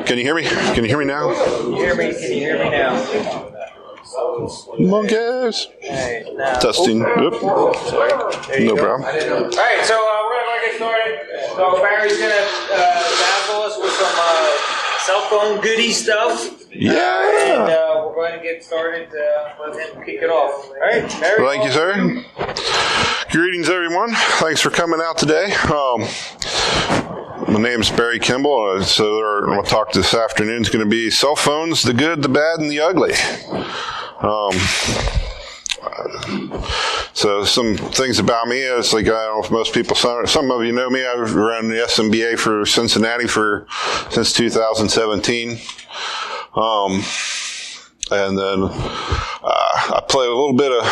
Can you hear me? Can you hear me now? Can you hear me? Can you hear me now? Monkeys. Hey, now. Testing. Yep. Sorry. No problem. All right, so we're going to get started. So Barry's going to dazzle us with some cell phone goodie stuff. Yeah. And we're going to get started. Let him kick it off. All right, Barry. Thank you, sir. Greetings, everyone. Thanks for coming out today. My name's Barry Kimball. So our talk this afternoon is going to be cell phones, the good, the bad, and the ugly. So some things about me is like, I don't know if most people, some of you know me. I've run the SMBA for Cincinnati since 2017. And then I play a little bit of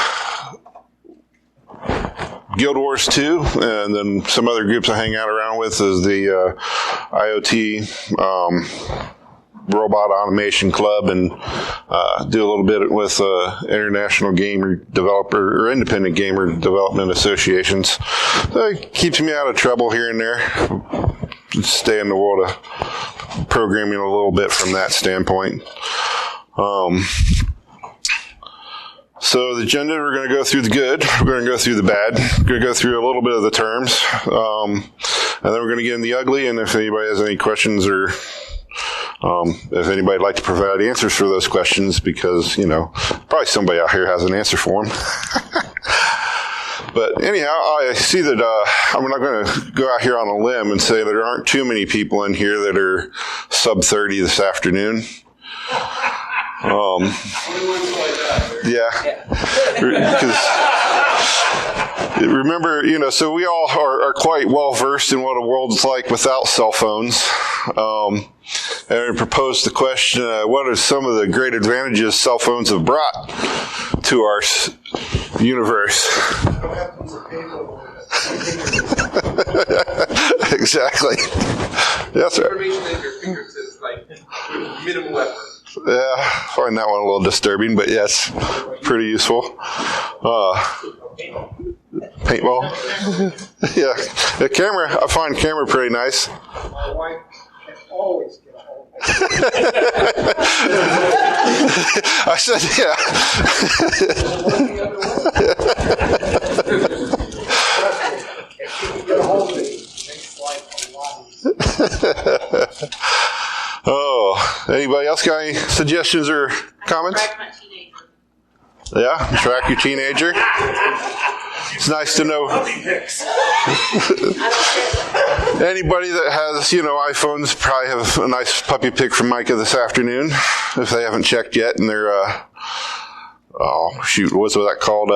Guild Wars 2, and then some other groups I hang out around with is the IoT Robot Automation Club, and do a little bit with International Gamer Developer or Independent Gamer Development Associations. So it keeps me out of trouble here and there. Stay in the world of programming a little bit from that standpoint. So the agenda, we're going to go through the good, we're going to go through the bad, we're going to go through a little bit of the terms, and then we're going to get in the ugly, and if anybody has any questions or if anybody would like to provide answers for those questions, because, probably somebody out here has an answer for them. But anyhow, I see that I'm not going to go out here on a limb and say there aren't too many people in here that are sub 30 this afternoon. Yeah, because remember, so we all are quite well versed in what a world's like without cell phones. And we proposed the question, what are some of the great advantages cell phones have brought to our universe? Exactly. Yes, sir. Information at your fingertips, like minimal effort. Yeah, I find that one a little disturbing, but yes, pretty useful. Paintball. Yeah, the camera. I find camera pretty nice. My wife can always get a hold of I said, yeah. If she can get a hold of it, it makes life a lot easier. Oh, anybody else got any suggestions or comments? Track my teenager. Yeah, track your teenager. It's nice to know. Anybody that has, iPhones probably have a nice puppy pic from Micah this afternoon, if they haven't checked yet. And they're, what's that called?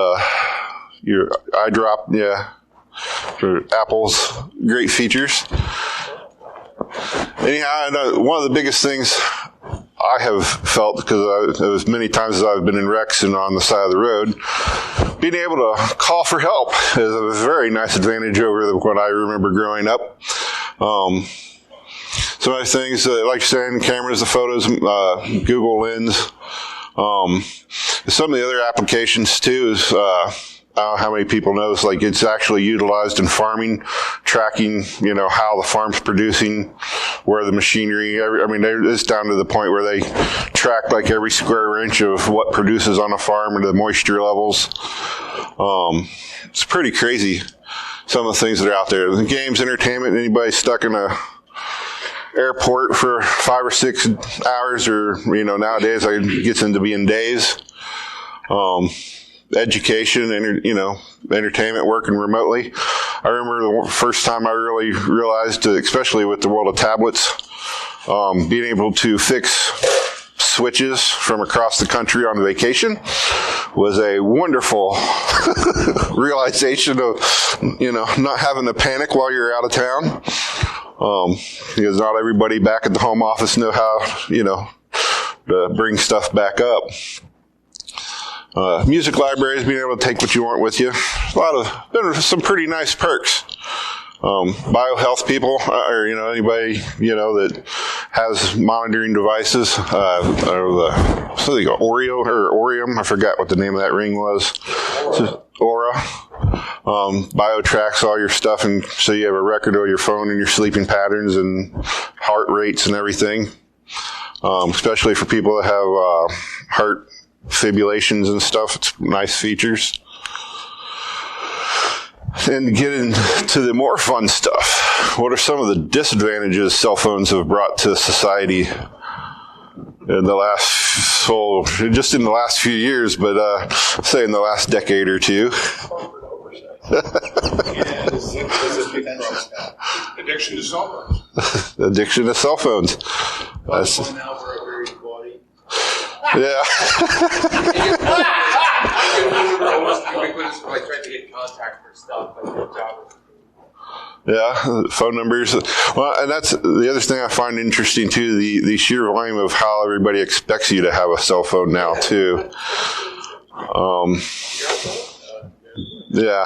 Your iDrop, yeah, for Apple's great features. Anyhow, one of the biggest things I have felt, because as many times as I've been in wrecks and on the side of the road, being able to call for help is a very nice advantage over what I remember growing up. Some of the things, like you're saying, cameras, the photos, Google Lens. Some of the other applications, too, is I don't know how many people know this, like it's actually utilized in farming, tracking, how the farm's producing, where the machinery, it's down to the point where they track like every square inch of what produces on a farm and the moisture levels. It's pretty crazy, some of the things that are out there. The games, entertainment, anybody stuck in a airport for 5 or 6 hours, or, nowadays it gets into being days. Education and, entertainment, working remotely. I remember the first time I really realized, especially with the world of tablets, being able to fix switches from across the country on vacation was a wonderful realization of, not having to panic while you're out of town. Because not everybody back at the home office know how, to bring stuff back up. Music libraries, being able to take what you want with you. There are some pretty nice perks. Biohealth people, or anybody that has monitoring devices, Oreo or Orium. I forgot what the name of that ring was. Aura. Biotracks all your stuff, and so you have a record of your phone and your sleeping patterns and heart rates and everything. especially for people that have heart fibrillations and stuff. It's nice features. And get into the more fun stuff. What are some of the disadvantages cell phones have brought to society in the last, just in the last few years, but say in the last decade or two? Addiction to cell phones. Addiction to cell phones. Yeah. Almost ubiquitous, like trying to get contact for stuff, like your job. Yeah, phone numbers. Well, and that's the other thing I find interesting too, the sheer volume of how everybody expects you to have a cell phone now too. Yeah,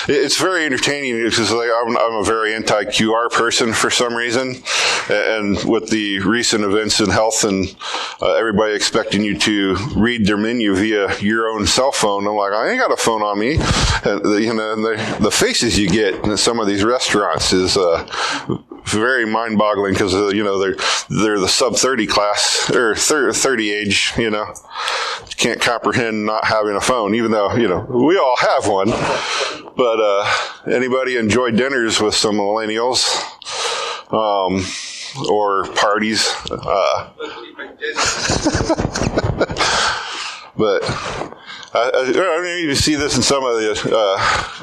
it's very entertaining because like I'm a very anti-QR person for some reason, and with the recent events in health and everybody expecting you to read their menu via your own cell phone, I'm like, I ain't got a phone on me. And, and the faces you get in some of these restaurants is very mind-boggling because they're the sub-30 class or 30 age. You can't comprehend not having a phone, even though we all have one. But anybody enjoy dinners with some millennials or parties? But I mean, you see this in some of the.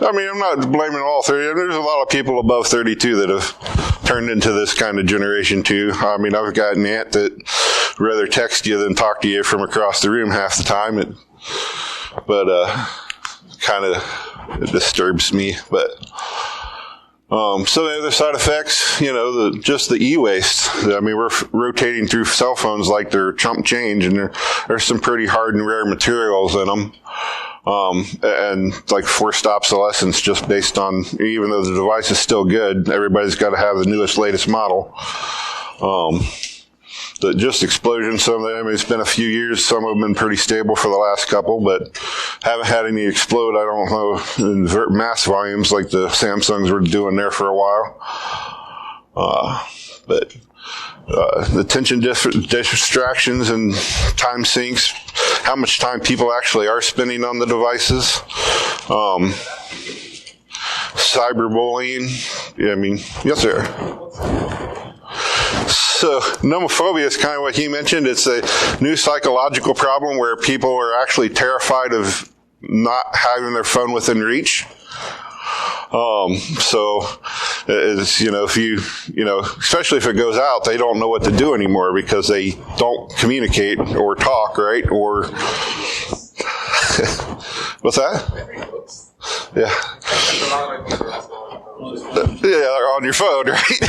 I'm not blaming all 30. There's a lot of people above 32 that have turned into this kind of generation too. I mean, I've got an aunt that rather text you than talk to you from across the room half the time. But kind of it disturbs me. But some of the other side effects, just the e-waste. I mean, we're rotating through cell phones like they're chump change, and there's some pretty hard and rare materials in them. And like forced obsolescence just based on, even though the device is still good, everybody's got to have the newest, latest model. Just explosion, some of them, it's been a few years, some of them have been pretty stable for the last couple, but haven't had any explode, I don't know, in mass volumes like the Samsungs were doing there for a while. But attention distractions and time sinks, how much time people actually are spending on the devices. Cyberbullying, yes sir. So nomophobia is kind of what he mentioned. It's a new psychological problem where people are actually terrified of not having their phone within reach. So it's, if you, especially if it goes out, they don't know what to do anymore because they don't communicate or talk, right? Or what's that? Yeah. Yeah, on your phone, right?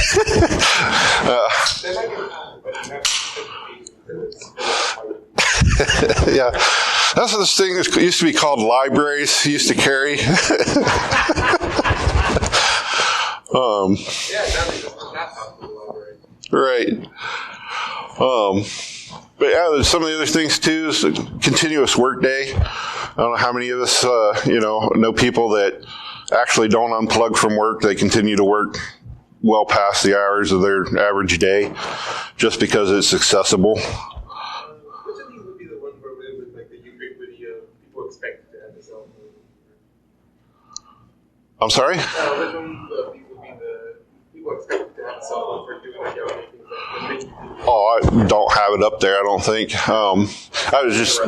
Yeah, that's this thing that used to be called libraries. Used to carry. Right. But yeah, some of the other things too is a continuous work day. I don't know how many of us, know people that actually don't unplug from work. They continue to work well past the hours of their average day just because it's accessible. Which of these would be the one where with like the ubiquity of people expected to have a cell phone? I'm sorry? Which one would be the people expected to have a cell phone for doing like everything? Oh, I don't have it up there, I don't think. I was just,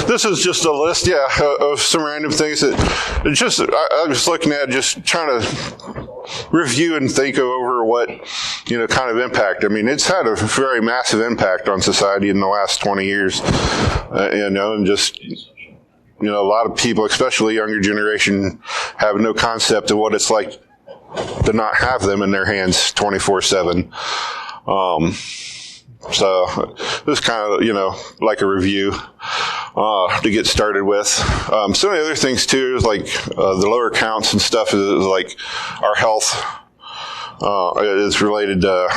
this is just a list, of some random things that, I was looking at, just trying to review and think over what, kind of impact. I mean, it's had a very massive impact on society in the last 20 years, and just, a lot of people, especially younger generation, have no concept of what it's like to not have them in their hands 24/7. So this is kind of, like a review, to get started with. Some of the other things too is like, the lower counts and stuff is like our health, is related to,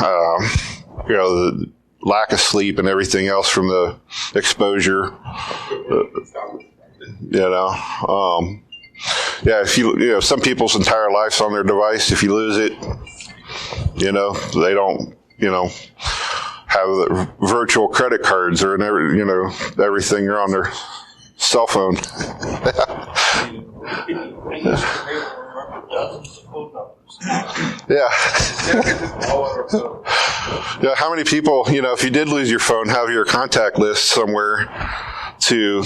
the lack of sleep and everything else from the exposure, if you, some people's entire life's on their device. If you lose it, they don't, have the virtual credit cards or everything on their cell phone. Yeah. Yeah. How many people, if you did lose your phone, have your contact list somewhere to,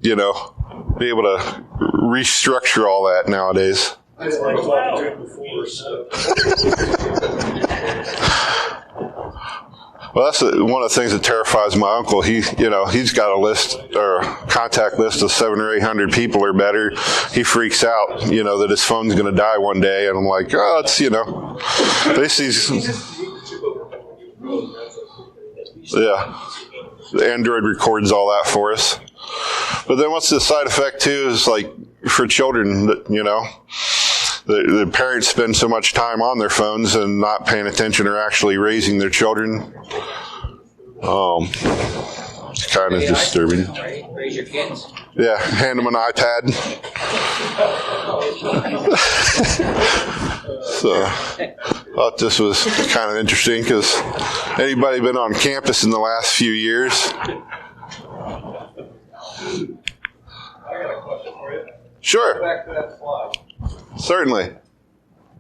be able to restructure all that nowadays? I didn't like talking to him before, so. Well, that's one of the things that terrifies my uncle. He's got a list or a contact list of 700 or 800 people or better. He freaks out, that his phone's going to die one day. And I'm like, oh, it's, yeah. The Android records all that for us. But then what's the side effect too is like for children, the parents spend so much time on their phones and not paying attention or actually raising their children. It's kind of disturbing. Raise your kids. Yeah, hand them an iPad. So I thought this was kind of interesting because anybody been on campus in the last few years? I got a question for you. Sure. Go back to that slide. Certainly.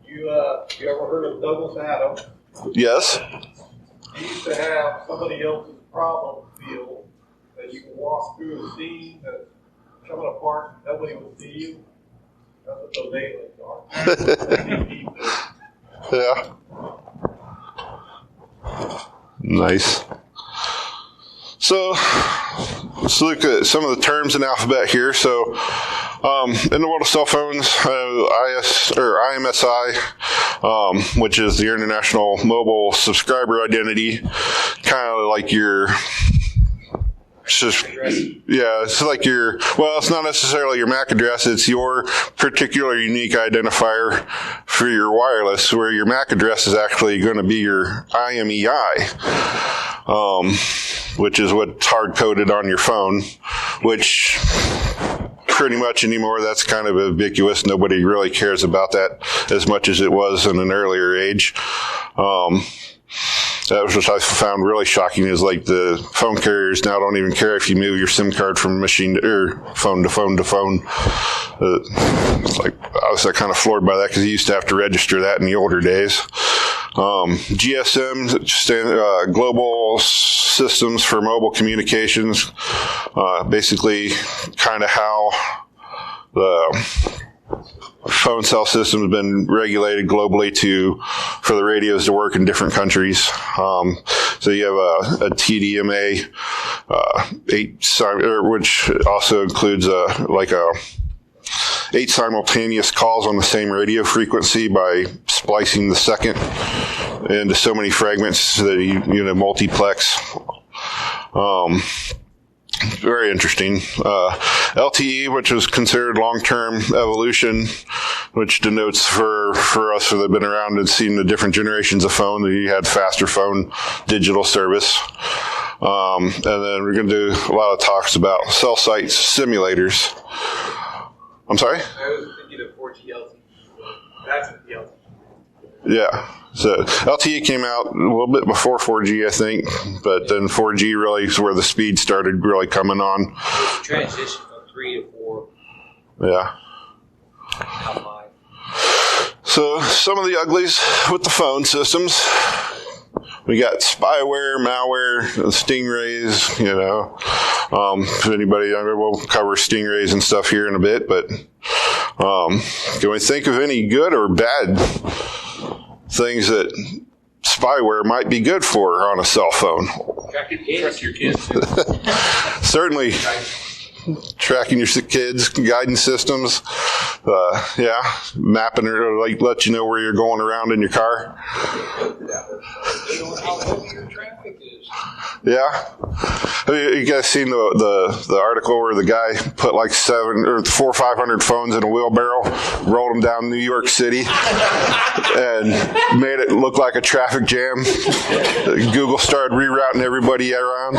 You ever heard of Douglas Adams? Yes. He used to have somebody else's problem field that you can walk through a scene that's coming apart and nobody will see you. That's what those aliens are. Yeah. Nice. So let's look at some of the terms in alphabet here. So in the world of cell phones, IMSI, which is the International Mobile Subscriber Identity, kind of like your, it's not necessarily your MAC address, it's your particular unique identifier for your wireless, where your MAC address is actually going to be your IMEI. Which is what's hard-coded on your phone, which pretty much anymore, that's kind of ubiquitous. Nobody really cares about that as much as it was in an earlier age. That was what I found really shocking is like the phone carriers now don't even care if you move your SIM card from machine to phone to phone to phone. It's like I was kind of floored by that because you used to have to register that in the older days. GSM, Global Systems for Mobile Communications, basically kind of how the phone cell system has been regulated globally for the radios to work in different countries. So you have a TDMA, which also includes 8 simultaneous calls on the same radio frequency by splicing the second into so many fragments that you multiplex. Very interesting. LTE, which was considered long-term evolution, which denotes for us that have been around and seen the different generations of phone, that you had faster phone digital service. And then we're going to do a lot of talks about cell site simulators. I'm sorry? I was thinking of 4G LTE. That's the LTE. Yeah. So LTE came out a little bit before 4G, I think, but then 4G really is where the speed started really coming on. Transition from 3 to 4. Yeah. How 5. So some of the uglies with the phone systems. We got spyware, malware, stingrays, if anybody, we'll cover stingrays and stuff here in a bit, but can we think of any good or bad things that spyware might be good for on a cell phone? Track your kids. Certainly. Tracking your kids, guidance systems, mapping or let you know where you're going around in your car. How heavy your traffic is. Yeah. Have you guys seen the article where the guy put like 400 or 500 phones in a wheelbarrow, rolled them down New York City, and made it look like a traffic jam? Google started rerouting everybody around.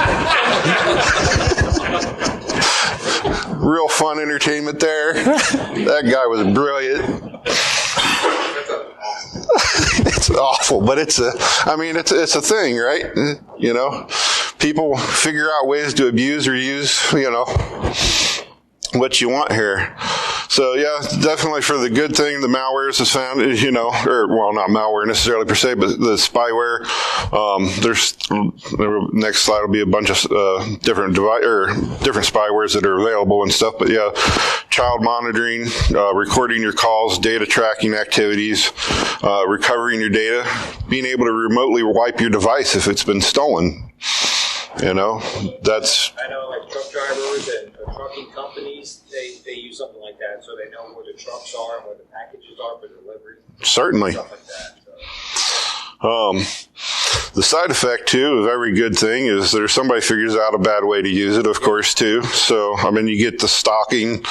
Real fun entertainment there. That guy was brilliant. It's awful, but it's a thing, right? You know, people figure out ways to abuse or use, you know, what you want here. So yeah, definitely for the good thing, the malwares is found, you know, or well, not malware necessarily per se, but the spyware. The next slide will be a bunch of different spywares that are available and stuff. But yeah, child monitoring, recording your calls, data tracking activities, recovering your data, being able to remotely wipe your device if it's been stolen. You know, that's. I know, like truck drivers and trucking companies, they use something like that, so they know where the trucks are and where the packages are for delivery. Certainly. Stuff like that. So. The side effect too of every good thing is there's somebody figures out a bad way to use it, of course, too. So, I mean, you get the stalking,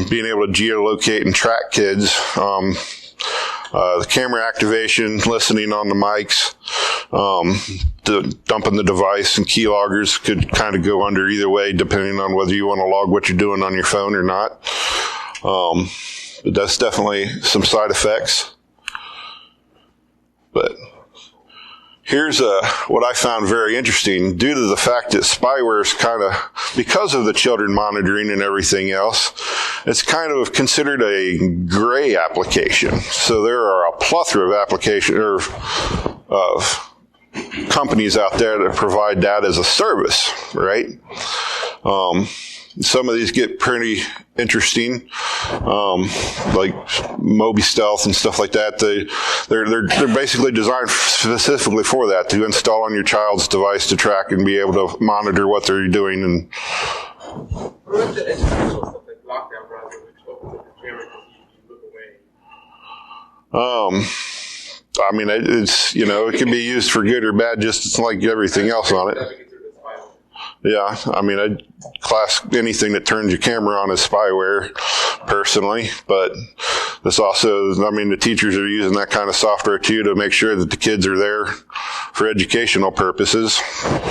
being able to geolocate and track kids. The camera activation, listening on the mics, dumping the device, and keyloggers could kind of go under either way, depending on whether you want to log what you're doing on your phone or not. But that's definitely some side effects. But here's what I found very interesting. Due to the fact that spyware is kind of, because of the children monitoring and everything else, it's kind of considered a gray application. So there are a plethora of of companies out there that provide that as a service, right? Some of these get pretty interesting, like Moby Stealth and stuff like that. They're basically designed specifically for that, to install on your child's device to track and be able to monitor what they're doing. And What the educational stuff like lockdown browser, which opens up the camera because you look away? I mean, it's, you know, it can be used for good or bad, just like everything else on it. Yeah, I mean, I'd class anything that turns your camera on as spyware, personally. But this also, I mean, the teachers are using that kind of software, too, to make sure that the kids are there for educational purposes,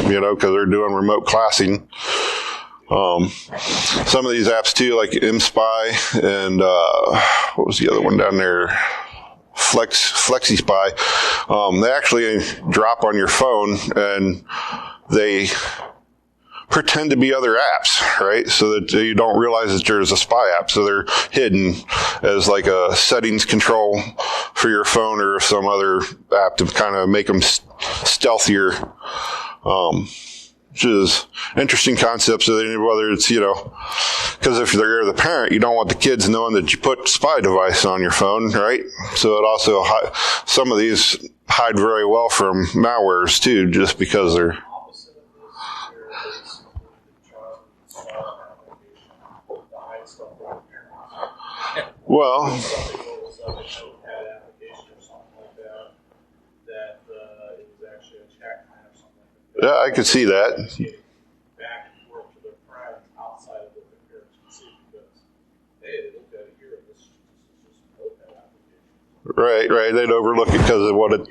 you know, because they're doing remote classing. Some of these apps, too, like MSpy and what was the other one down there? FlexiSpy. They actually drop on your phone, and they pretend to be other apps, right? So that you don't realize that there's a spy app. So they're hidden as like a settings control for your phone or some other app to kind of make them stealthier. Which is interesting concept. So whether it's, you know, because if they're the parent, you don't want the kids knowing that you put spy device on your phone, right? So it also, some of these hide very well from malwares too, just because they're. Well, yeah, I could see that. Back and forth to their friends outside of what their parents can see, because hey, they looked at it here, and this is just a notepad application. Right. They'd overlook it because of what it.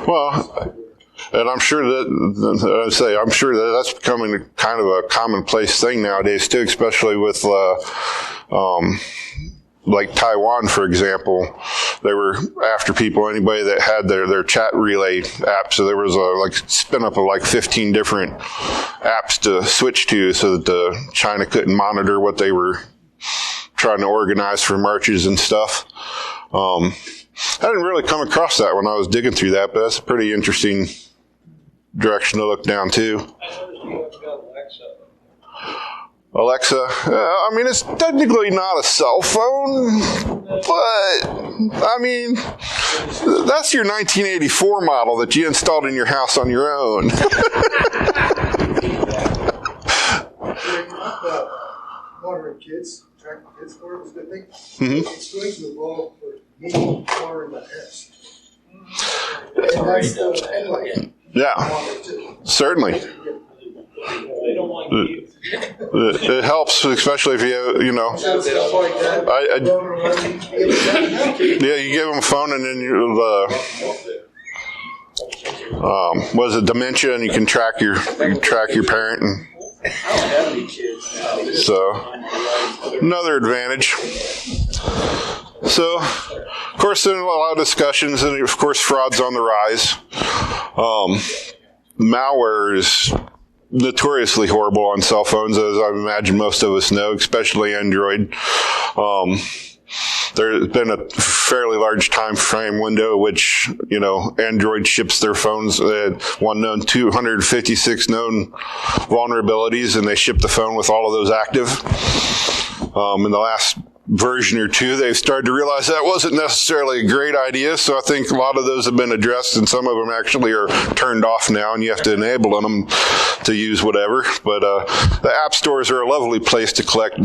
Well, and I'm sure that's becoming kind of a commonplace thing nowadays too, especially with like Taiwan, for example. They were after anybody that had their chat relay app. So there was a spin up of 15 different apps to switch to, so that China couldn't monitor what they were trying to organize for marches and stuff. I didn't really come across that when I was digging through that, but that's a pretty interesting direction to look down too. Alexa, I mean, it's technically not a cell phone, but, I mean, that's your 1984 model that you installed in your house on your own. Monitoring kids, tracking kids for it was a good thing. Mm-hmm. It's going to evolve for me monitoring my parents. And that's anyway. Yeah, certainly. They don't like you. It helps, especially if you know. Yeah, you give them a phone, and then was it dementia, and you can track your parent. And I don't have any kids now. So, another advantage. So, of course, there are a lot of discussions, and of course, fraud's on the rise. Malware is notoriously horrible on cell phones, as I imagine most of us know, especially Android. There's been a fairly large time frame window which, Android ships their phones. They had 256 known vulnerabilities, and they shipped the phone with all of those active. In the last version or two, they've started to realize that wasn't necessarily a great idea. So I think a lot of those have been addressed, and some of them actually are turned off now, and you have to enable them to use whatever. But the app stores are a lovely place to collect,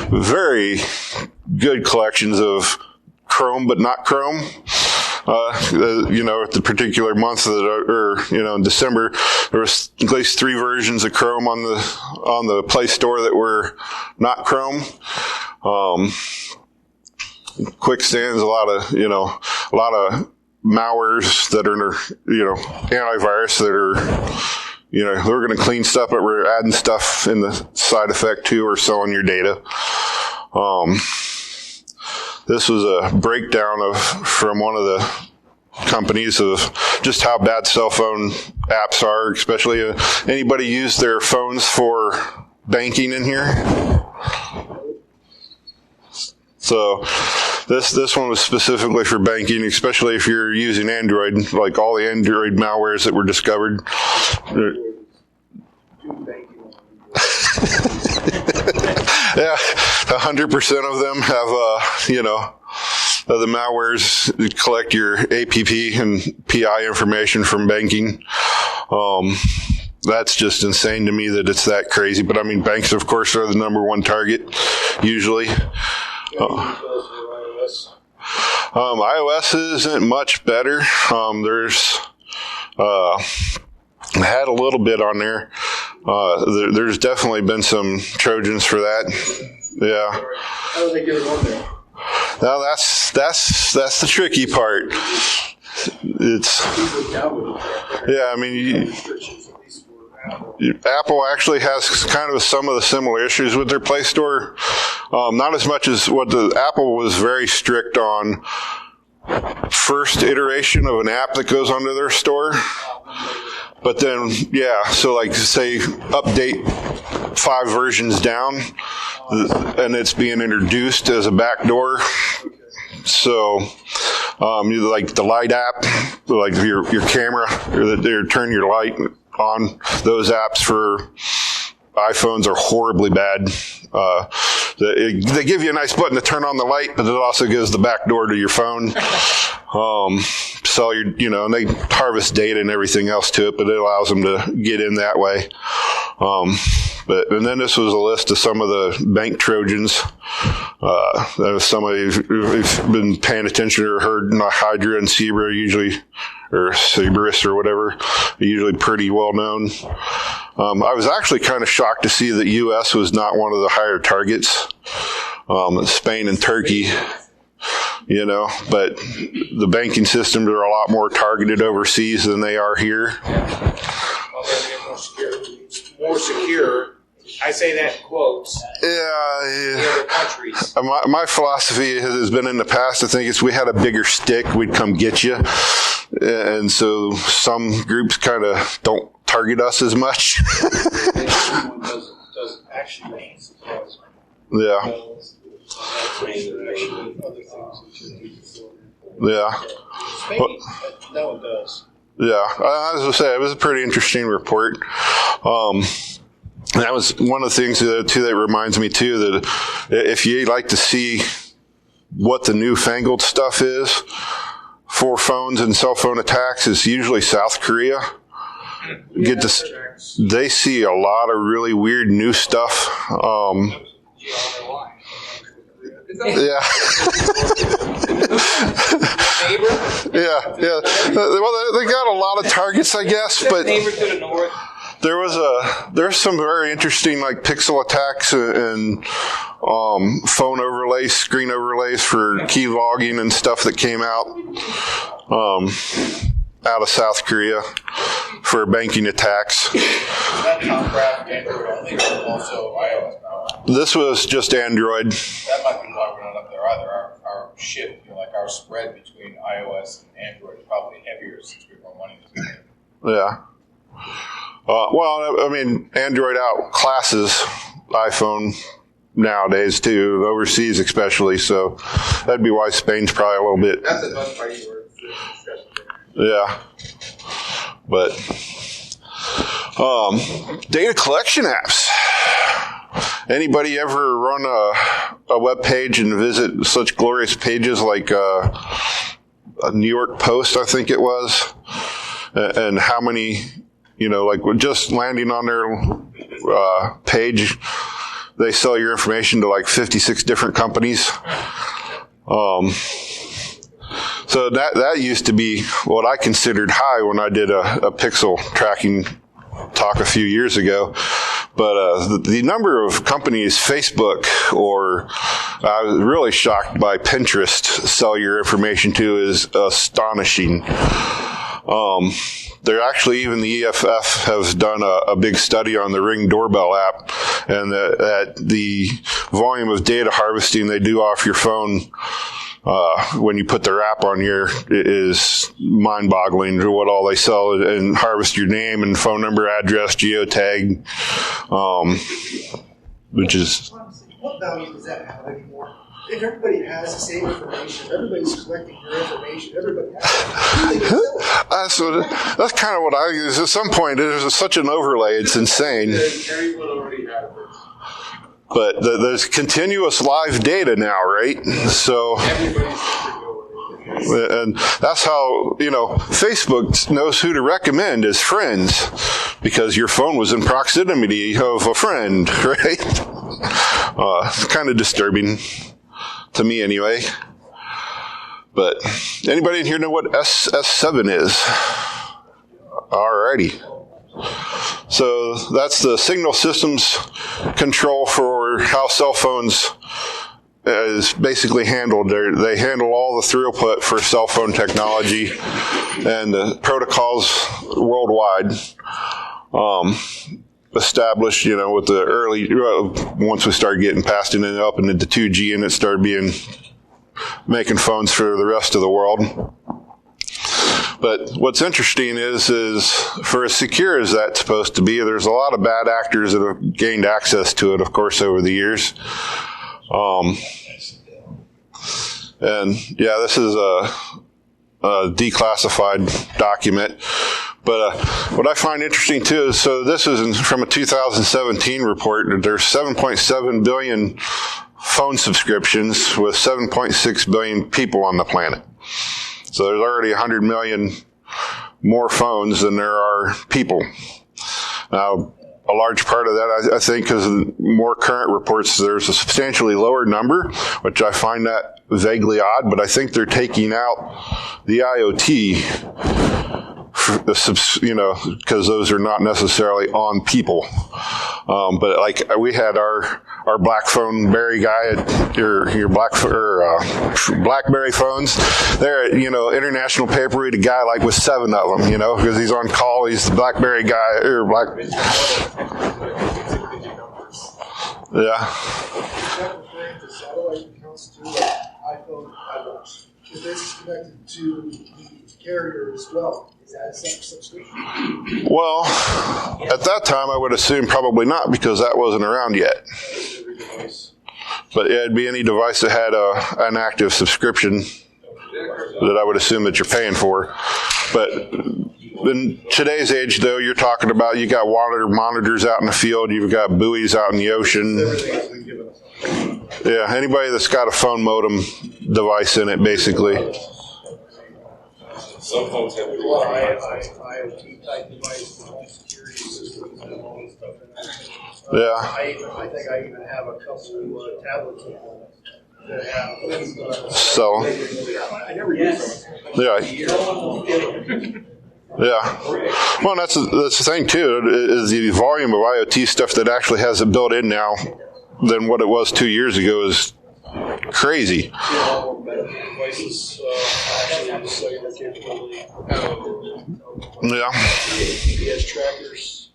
very good collections of Chrome, but not Chrome. At the particular month in December, there was at least 3 versions of Chrome on the Play Store that were not Chrome. Quick stands, a lot of malwares that are, antivirus that are, they're going to clean stuff, but we're adding stuff in the side effect too, or selling your data. This was a breakdown from one of the companies of just how bad cell phone apps are, especially anybody use their phones for banking in here? So this one was specifically for banking, especially if you're using Android, like all the Android malwares that were discovered. Yeah, 100% of them have, the malwares collect your APP and PI information from banking. That's just insane to me that it's that crazy. But I mean, banks, of course, are the number one target, usually. iOS isn't much better. There's I had a little bit on there. There's definitely been some Trojans for that. Yeah. How do they get it on there? Now that's the tricky part. It's I mean, Apple actually has kind of some of the similar issues with their Play Store. Not as much as Apple was very strict on first iteration of an app that goes onto their store. But then, so like say update 5 versions down, and it's being introduced as a backdoor. So, like the light app, like your camera, or turn your light on. Those apps for iPhones are horribly bad. They give you a nice button to turn on the light, but it also gives the back door to your phone. So and they harvest data and everything else to it, but it allows them to get in that way. And then this was a list of some of the bank Trojans. If somebody's been paying attention or heard Hydra and Zebra or Cerberus or whatever, usually pretty well known. I was actually kind of shocked to see that U.S. was not one of the higher targets. Spain and Turkey, but the banking systems are a lot more targeted overseas than they are here. More secure. I say that in quotes. Yeah. Other countries. My philosophy has been in the past, I think, if we had a bigger stick, we'd come get you. And so some groups kind of don't target us as much. doesn't actually surprise me. Yeah. Yeah. No, it does. Yeah. As I say, it was a pretty interesting report. That was one of the things too that reminds me too that if you like to see what the newfangled stuff is for phones and cell phone attacks, is usually South Korea. They see a lot of really weird new stuff. Yeah. Yeah. Well, they got a lot of targets, I guess, but neighbor to the north. There's some very interesting like pixel attacks and phone overlays, screen overlays for key logging and stuff that came out. out of South Korea for banking attacks. Is that Conf Android only or also iOS now? This was just Android. That might be why we're not up there either. Our shift, like our spread between iOS and Android is probably heavier since we have more money to spend. Yeah. Well, I mean, Android outclasses iPhone nowadays too, overseas especially. So that'd be why Spain's probably a little bit. That's a much mighty word. Yeah. But data collection apps. Anybody ever run a web page and visit such glorious pages like a New York Post, I think it was, and how many, like just landing on their page, they sell your information to like 56 different companies. So that used to be what I considered high when I did a pixel tracking talk a few years ago. But the number of companies, Facebook, or I was really shocked by Pinterest, sell your information to is astonishing. They're actually, even the EFF has done a big study on the Ring doorbell app, and that the volume of data harvesting they do off your phone when you put their app on here is mind-boggling to what all they sell and harvest your name and phone number, address, geotag, which is... Honestly, what value does that have anymore? If everybody has the same information, everybody's collecting your information, everybody has it. That's kind of what I use. At some point, there's such an overlay, it's insane. Everyone already has it. But there's continuous live data now, right? So, and that's how, Facebook knows who to recommend as friends because your phone was in proximity of a friend, right? It's kind of disturbing to me anyway. But anybody in here know what SS7 is? Alrighty. So that's the signal systems control for how cell phones is basically handled. They handle all the throughput for cell phone technology and the protocols worldwide. Established, with the early, once we started getting past it and up into 2G and it started making phones for the rest of the world. But what's interesting is for as secure as that's supposed to be, there's a lot of bad actors that have gained access to it, of course, over the years. And yeah, this is a declassified document. But what I find interesting too is, so this is from a 2017 report. There's 7.7 billion phone subscriptions with 7.6 billion people on the planet. So there's already 100 million more phones than there are people. Now, a large part of that, I think, because more current reports, there's a substantially lower number, which I find that vaguely odd, but I think they're taking out the IoT, because those are not necessarily on people. But like we had our BlackPhone Berry guy at your BlackBerry phones. They're at, International Paper Route, a guy like with 7 of them, because he's on call. He's the BlackBerry guy or Black. Yeah. Referring to satellite accounts to iPhone, iWatch. If it's connected to the carrier as well, is that a separate subscription? Well, at that time, I would assume probably not because that wasn't around yet. But it'd be any device that had an active subscription that I would assume that you're paying for. But in today's age, though, you're talking about you got water monitors out in the field, you've got buoys out in the ocean. Yeah, anybody that's got a phone modem device in it, basically. Some folks have IoT type device, home security systems, and all this stuff in there. Yeah. I think I even have a couple tablets that have. So. I never use them. Yeah. Yeah. Well, that's the thing too. Is the volume of IoT stuff that actually has it built in now than what it was 2 years ago is crazy. Yeah. GPS trackers.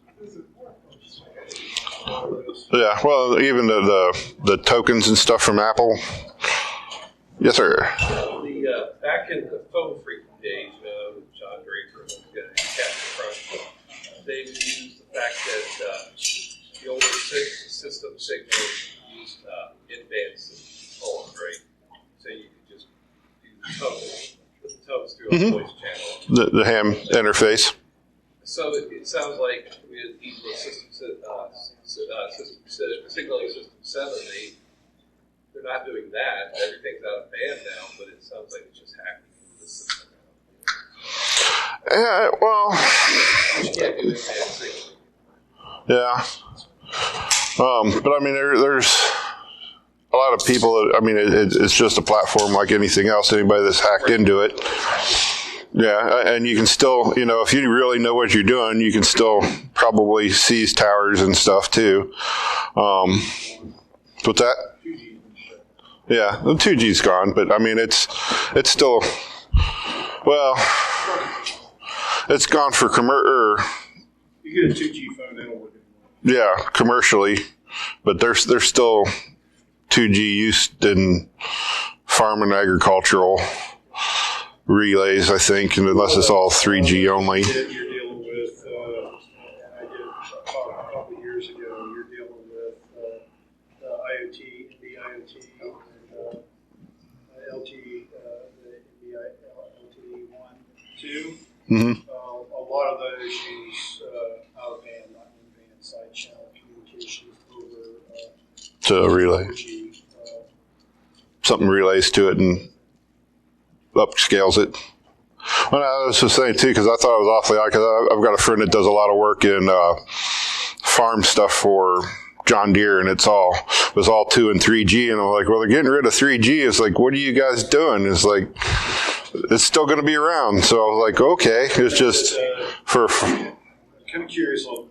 Yeah. Well, even the tokens and stuff from Apple. Yes, sir. Back in the phone freak days, John Draper and Captain Crunch, they would use the fact that the older system signals used in-band tones, right? So you could just do the tones, put the tones through a voice channel. The ham interface. So it sounds like with even the signaling system 7, they're not doing that. Everything's out of band now, but it sounds like it's just hacking into the system now. Well. You can't do in-band signaling. Yeah. But I mean, there's a lot of people that, I mean, it's just a platform like anything else. Anybody that's hacked into it. Yeah. And you can still, if you really know what you're doing, you can still probably seize towers and stuff too. What's that? Yeah. The 2G's gone, but I mean, it's still, well, it's gone for You get a 2G phone, that'll work. Yeah, commercially, but there's still 2G used in farm and agricultural relays, I think, and unless it's all 3G only. You're dealing with, I did a couple of years ago, you're dealing with IoT, NB-IoT, and LTE, the LTE 1, 2. Mm-hmm. A lot of those use out-of-band, not in-band side channel communications over To a relay. 4G. Something relays to it and upscales it. Well, I was just saying too, because I thought it was awfully odd, because I've got a friend that does a lot of work in farm stuff for John Deere, and it was all 2 and 3G, and I'm like, well, they're getting rid of 3G. It's like, what are you guys doing? It's like, it's still going to be around. So I was like, okay, it's just for. I'm kind of curious on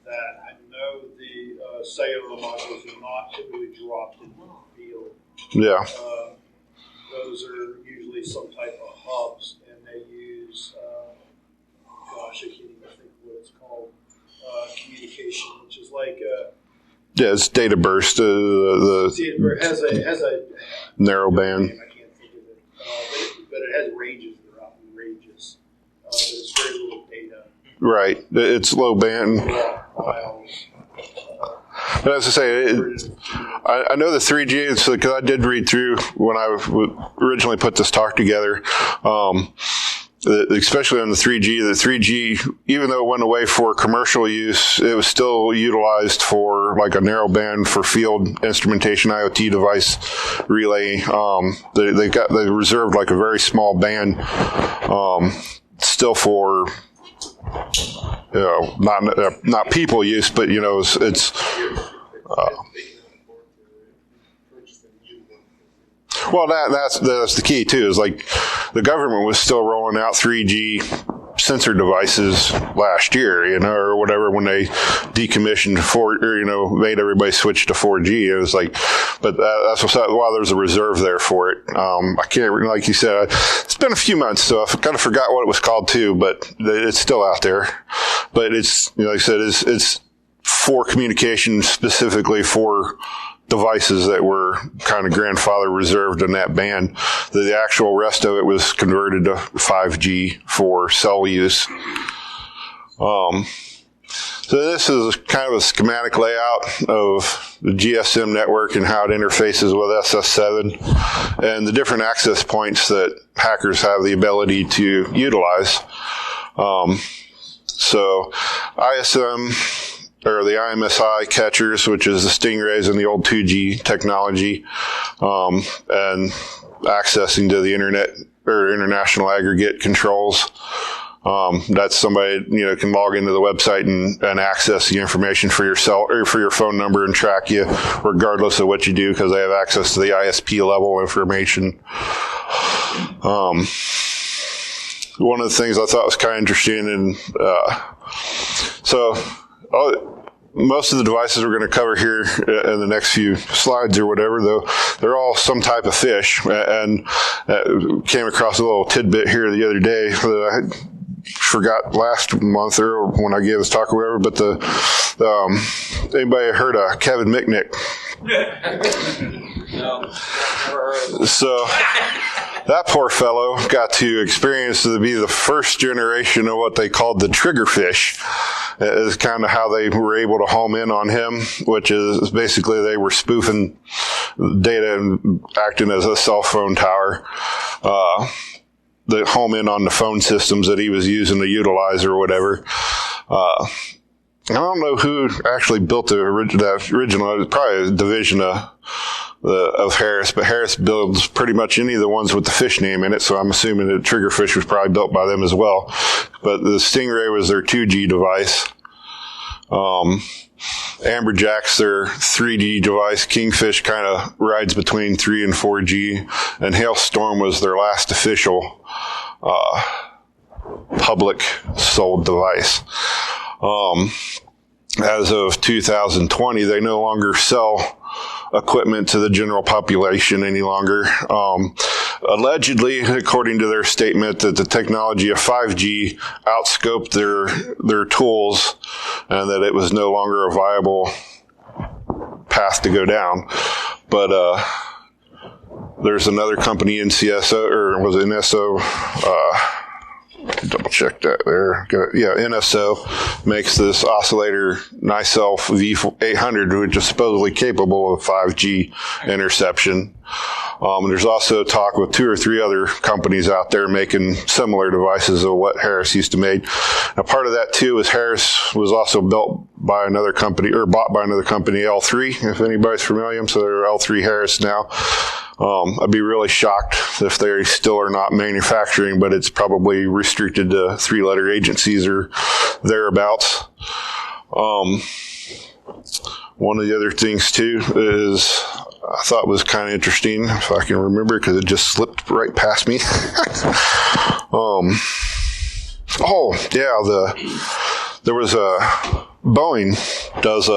that. I know the cellular modules are not typically dropped in the field. Yeah. Those are usually some type of hubs, and they use, I can't even think what it's called, communication, which is like Yeah, it's data burst. it has a narrow band. I can't think of it, but it has ranges that are out in ranges. But it's very little data. Right. It's low band. Miles. But as I say, I know the 3G, because I did read through when I originally put this talk together, especially on the 3G, even though it went away for commercial use, it was still utilized for like a narrow band for field instrumentation IoT device relay. They reserved like a very small band, still for, not people use, but it's well, that's the key too. Is like the government was still rolling out 3G sensor devices last year, or whatever, when they decommissioned made everybody switch to 4G. It was like, but that's why there's a reserve there for it. I can't, like you said, it's been a few months, so I kind of forgot what it was called too, but it's still out there. But it's, like I said, it's for communication, specifically for devices that were kind of grandfather reserved in that band. The actual rest of it was converted to 5G for cell use. So this is kind of a schematic layout of the GSM network and how it interfaces with SS7 and the different access points that hackers have the ability to utilize. So ISM, or the IMSI catchers, which is the Stingrays and the old 2G technology, and accessing to the internet or international aggregate controls. That's somebody, can log into the website and access the information for your cell or for your phone number and track you regardless of what you do, because they have access to the ISP level information. One of the things I thought was kind of interesting, and most of the devices we're going to cover here in the next few slides or whatever, though, they're all some type of fish. And came across a little tidbit here the other day that forgot last month or when I gave this talk or whatever, but anybody heard of Kevin Mitnick? No, never heard of it. So that poor fellow got to experience to be the first generation of what they called the triggerfish. Is kind of how they were able to home in on him, which is basically they were spoofing data and acting as a cell phone tower. The home in on the phone systems that he was using to utilize or whatever. I don't know who actually built that original. It was probably a division of Harris, but Harris builds pretty much any of the ones with the fish name in it, so I'm assuming that Triggerfish was probably built by them as well. But the Stingray was their 2G device. Amberjack's their 3G device. Kingfish kind of rides between 3 and 4G. And Hailstorm was their last official public sold device. As of 2020, they no longer sell equipment to the general population any longer. Allegedly, according to their statement, that the technology of 5G outscoped their tools and that it was no longer a viable path to go down. But there's another company, NCSO, or was it NSO? Double check that there. Yeah, NSO makes this oscillator NiCelf V800, which is supposedly capable of 5G interception. There's also talk with 2 or 3 other companies out there making similar devices of what Harris used to make. Now, part of that too is Harris was also built by another company, or bought by another company, L3, if anybody's familiar. So they're L3 Harris now. I'd be really shocked if they still are not manufacturing, but it's probably restricted to 3-letter agencies or thereabouts. One of the other things too is I thought was kind of interesting, if I can remember, because it just slipped right past me. There was Boeing does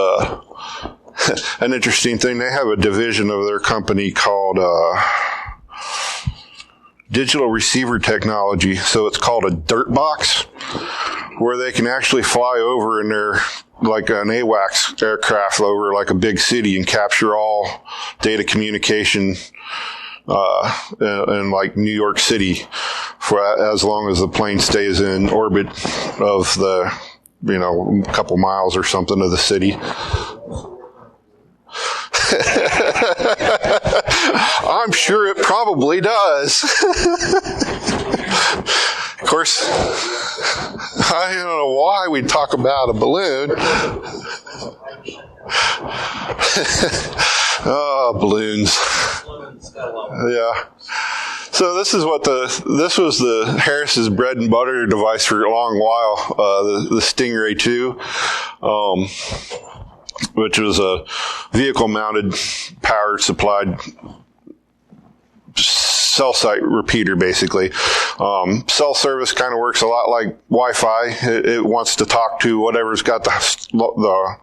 an interesting thing. They have a division of their company called Digital Receiver Technology. So it's called a dirt box, where they can actually fly over in their, like an AWACS aircraft over like a big city and capture all data communication in like New York City for as long as the plane stays in orbit of the, couple miles or something of the city. I'm sure it probably does. Of course, I don't know why we talk about a balloon. Oh, balloons. Yeah. So this is this was the Harris's bread and butter device for a long while, the Stingray 2. Which was a vehicle-mounted, power-supplied cell site repeater, basically. Cell service kind of works a lot like Wi-Fi. It wants to talk to whatever's got the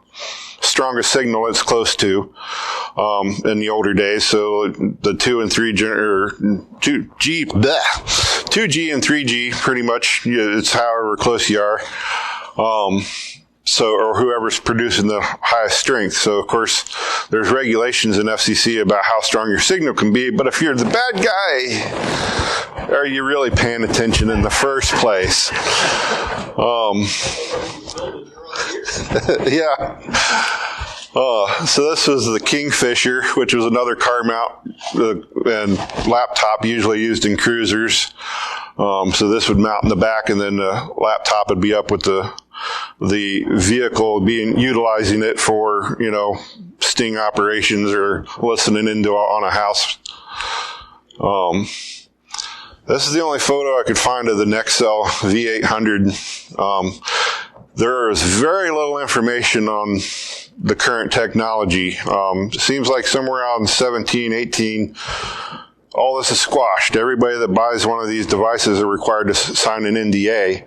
strongest signal it's close to in the older days. So the 2 and 2G and 3G, pretty much, it's however close you are. Or whoever's producing the highest strength. So, of course, there's regulations in FCC about how strong your signal can be, but if you're the bad guy, are you really paying attention in the first place? Yeah. So this was the Kingfisher, which was another car mount and laptop usually used in cruisers. So this would mount in the back, and then the laptop would be up with the vehicle utilizing it for, sting operations or listening on a house. This is the only photo I could find of the Nexcel V800. There is very little information on the current technology. Seems like somewhere around 17, 18, all this is squashed. Everybody that buys one of these devices are required to sign an NDA,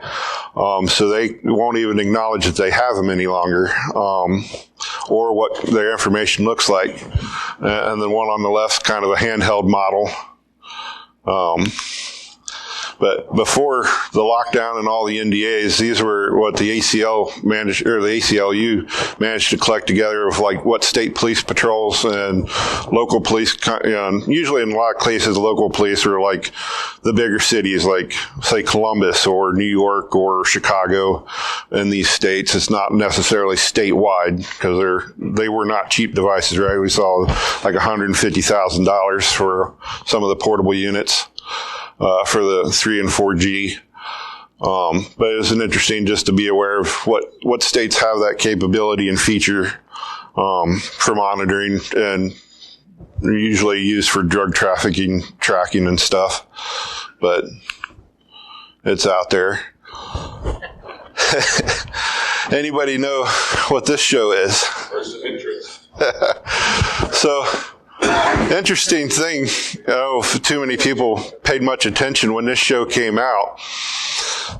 so they won't even acknowledge that they have them any longer, or what their information looks like. And then one on the left, kind of a handheld model. But But before the lockdown and all the NDAs, these were what the ACL managed, or the ACLU managed to collect together of like what state police patrols and local police. Usually, in a lot of cases, local police are like the bigger cities, like say Columbus or New York or Chicago. In these states, it's not necessarily statewide because they were not cheap devices, right? We saw like $150,000 for some of the portable units. For the 3 and 4G. But it was interesting just to be aware of what states have that capability and feature for monitoring, and usually used for drug trafficking, tracking and stuff. But it's out there. Anybody know what this show is? Person of interest. So, interesting thing, too many people paid much attention when this show came out.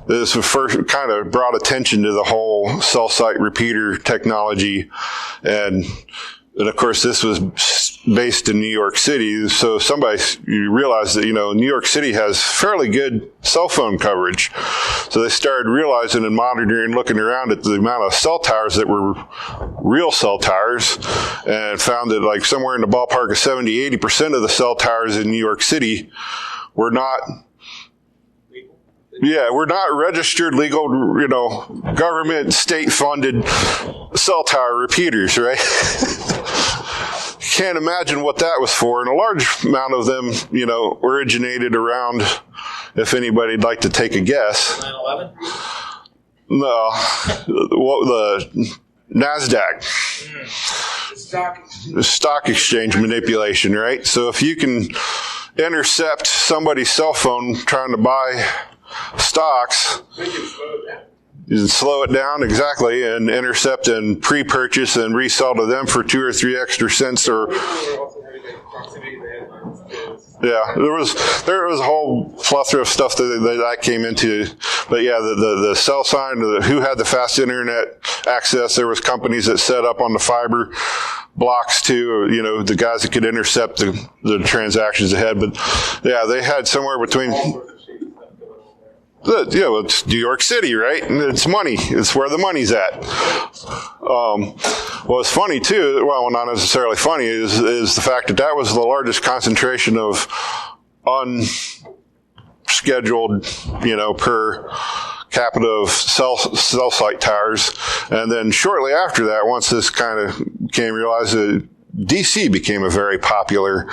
This first kind of brought attention to the whole cell site repeater technology, and of course this was based in New York City. So you realize that New York City has fairly good cell phone coverage. So they started realizing and monitoring, looking around at the amount of cell towers that were real cell towers, and found that like somewhere in the ballpark of 70-80% of the cell towers in New York City were not registered, legal, government, state-funded cell tower repeaters, right? Can't imagine what that was for. And a large amount of them, originated around, if anybody'd like to take a guess. 9/11? No. The NASDAQ. The Stock exchange manipulation, right? So if you can intercept somebody's cell phone trying to buy stocks, you can slow it down, exactly, and intercept and pre-purchase and resell to them for 2 or 3 extra cents. Or yeah, there was a whole plethora of stuff that came into. But yeah, the cell sign, who had the fast internet access, there was companies that set up on the fiber blocks too, the guys that could intercept the transactions ahead. But yeah, they had somewhere between. It's New York City, right? And it's money. It's where the money's at. What's funny too, well, not necessarily funny, is the fact that was the largest concentration of unscheduled, per capita of cell site towers. And then shortly after that, once this kind of became realized, that DC became a very popular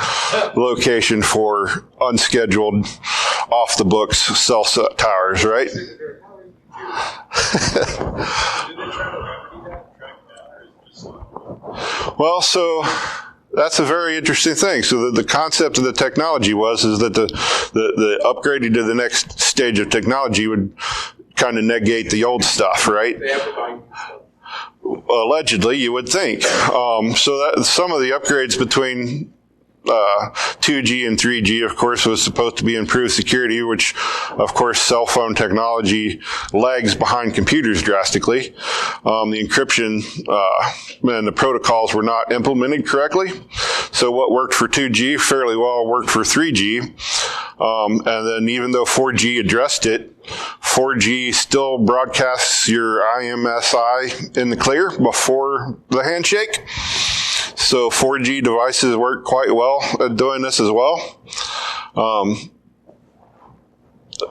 location for unscheduled, off-the-books cell towers, right? Well, so that's a very interesting thing. So the concept of the technology is that the upgrading to the next stage of technology would kind of negate the old stuff, right? They have to buy stuff. Allegedly, you would think. So that some of the upgrades between 2G and 3G, of course, was supposed to be improved security, which, of course, cell phone technology lags behind computers drastically. The encryption and the protocols were not implemented correctly. So what worked for 2G fairly well worked for 3G. And then even though 4G addressed it, 4G still broadcasts your IMSI in the clear before the handshake. So 4G devices work quite well at doing this as well.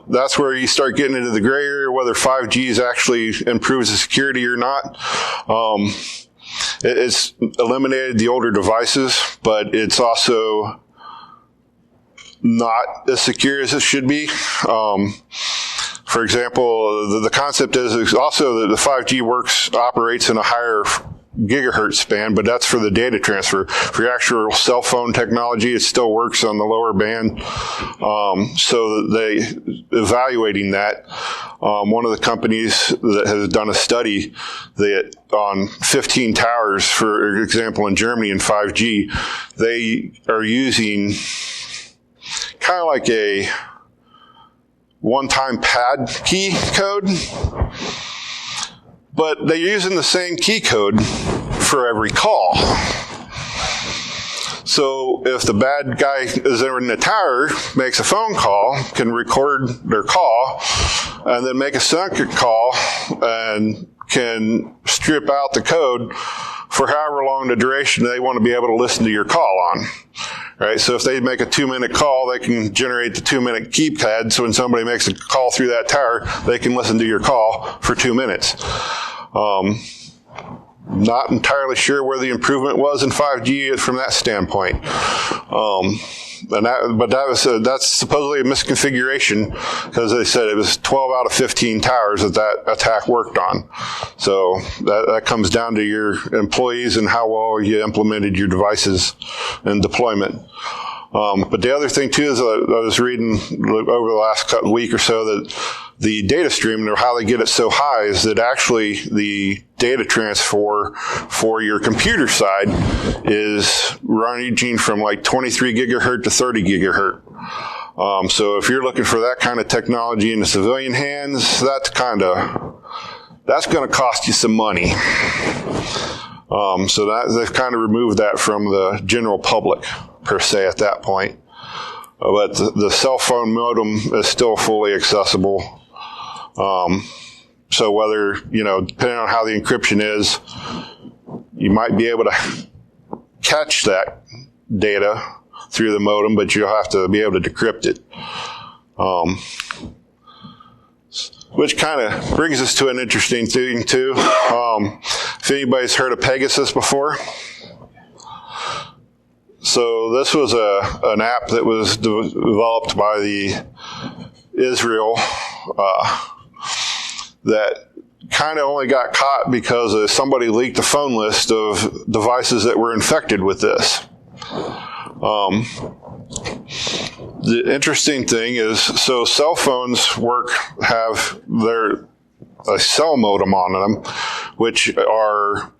That's where you start getting into the gray area, whether 5G actually improves the security or not. It's eliminated the older devices, but it's also not as secure as it should be. For example, the concept is also that the 5G operates in a higher gigahertz span, but that's for the data transfer. For your actual cell phone technology, it still works on the lower band. So they evaluating that. One of the companies that has done a study that on 15 towers, for example, in Germany in 5G, they are using kind of like a one-time pad key code, but they're using the same key code for every call. So if the bad guy is in the tower, makes a phone call, can record their call, and then make a second call, and can strip out the code for however long the duration they want to be able to listen to your call on. Right? So if they make a 2-minute call, they can generate the 2-minute keypad, so when somebody makes a call through that tower, they can listen to your call for 2 minutes. Not entirely sure where the improvement was in 5G from that standpoint. That's supposedly a misconfiguration, because they said it was 12 out of 15 towers that attack worked on. So that comes down to your employees and how well you implemented your devices and deployment. But the other thing too is I was reading over the last week or so that the data stream, or how they get it so high, is that actually the data transfer for your computer side is ranging from like 23 gigahertz to 30 gigahertz. So if you're looking for that kind of technology in the civilian hands, that's going to cost you some money. So they've kind of removed that from the general public per se at that point. But the cell phone modem is still fully accessible. So whether, depending on how the encryption is, you might be able to catch that data through the modem, but you'll have to be able to decrypt it. Which kind of brings us to an interesting thing too. If anybody's heard of Pegasus before. So this was an app that was developed by the Israel, that kind of only got caught because somebody leaked a phone list of devices that were infected with this. The interesting thing is, so cell phones have a cell modem on them, which are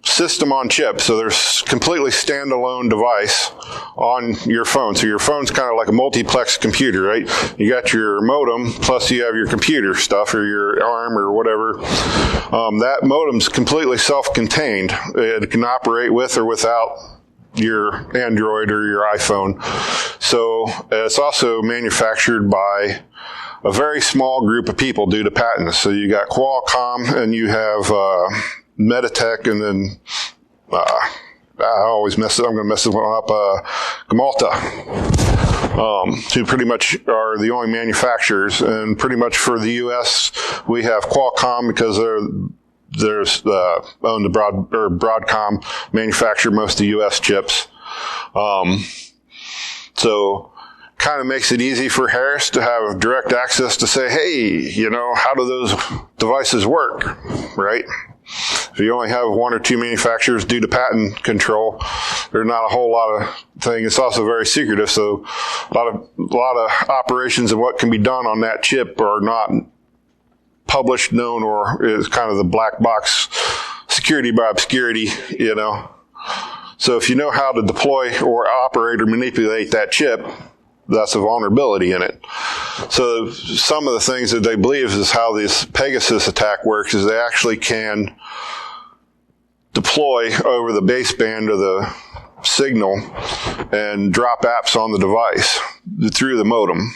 system on chip. So there's completely standalone device on your phone. So your phone's kind of like a multiplex computer, right? You got your modem, plus you have your computer stuff, or your ARM or whatever. That modem's completely self-contained. It can operate with or without your Android or your iPhone. So it's also manufactured by a very small group of people due to patents. So you got Qualcomm, and you have Meditech, and then I'm going to mess this one up. Gamalta, who pretty much are the only manufacturers. And pretty much for the U.S., we have Qualcomm, because there's own the Broadcom manufacture most of the U.S. chips. So kind of makes it easy for Harris to have direct access to say, hey, how do those devices work, right? If you only have one or two manufacturers due to patent control, there's not a whole lot of thing. It's also very secretive, so a lot of operations of what can be done on that chip are not published, known, or is kind of the black box security by obscurity, So if you know how to deploy or operate or manipulate that chip, that's a vulnerability in it. So some of the things that they believe is how this Pegasus attack works is they actually can deploy over the baseband of the signal and drop apps on the device through the modem.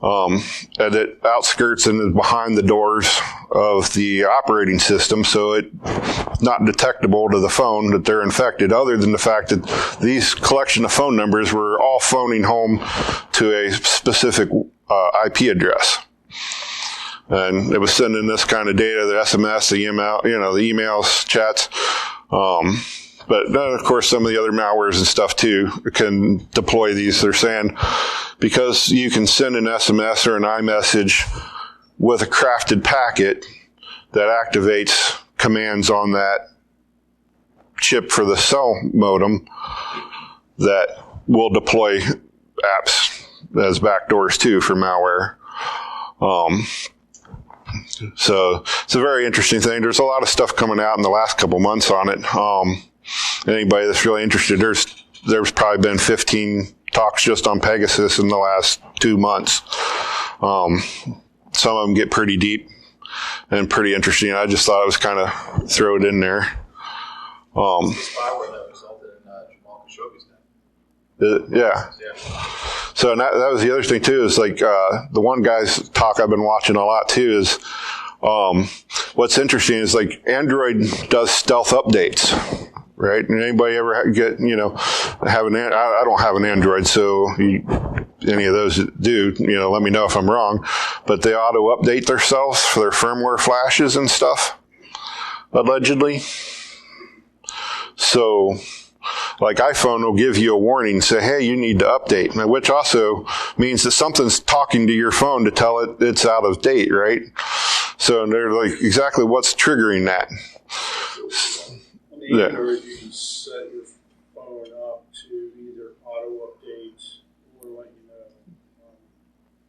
And it outskirts and is behind the doors of the operating system, so it's not detectable to the phone that they're infected, other than the fact that these collection of phone numbers were all phoning home to a specific IP address. And it was sending this kind of data, the SMS, the email, the emails, chats. But then, of course, some of the other malwares and stuff, too, can deploy these. They're saying because you can send an SMS or an iMessage with a crafted packet that activates commands on that chip for the cell modem that will deploy apps as backdoors, too, for malware. So it's a very interesting thing. There's a lot of stuff coming out in the last couple months on it. Anybody that's really interested, there's probably been 15 talks just on Pegasus in the last 2 months. Some of them get pretty deep and pretty interesting. I just thought I was kind of throw it in there. Spyware that resulted in Jamal Shobi's done. Yeah. So that was the other thing too, is like the one guy's talk I've been watching a lot too is what's interesting is like Android does stealth updates, right? And anybody ever have I don't have an Android, so any of those that do, let me know if I'm wrong. But they auto update themselves for their firmware flashes and stuff, allegedly. So, like iPhone will give you a warning, say, hey, you need to update, which also means that something's talking to your phone to tell it it's out of date, right? So they're like, exactly what's triggering that? On the Android, you can set your phone up to either auto update or let you know.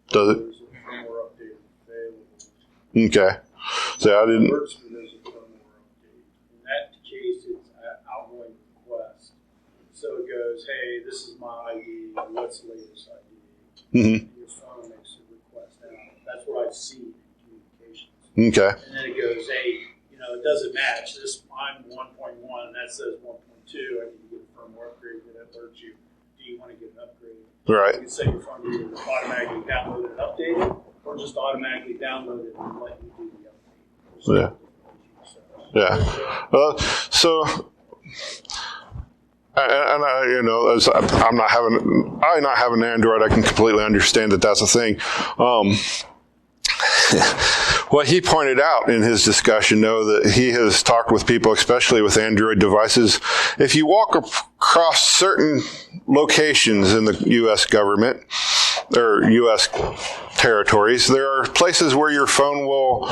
Does it? There's a firmware update available. Okay. So I didn't. There's a firmware update. In that case, it's an outgoing request. So it goes, hey, this is my ID. What's the latest ID? Mm-hmm. Your phone makes a request out. That's what I've seen in communications. Okay. And then it goes, hey, it doesn't match. I'm 1.1 and that says 1.2. I need to get a firmware upgrade that alerts you. Do you want to get an upgrade? Right. You can set your phone to either automatically download it and update it, or just automatically download it and let you do the update. Yeah. Well, so, and I, as I'm not having Android, I can completely understand that that's a thing. What he pointed out in his discussion, though, that he has talked with people, especially with Android devices, if you walk across certain locations in the U.S. government or U.S. territories, there are places where your phone will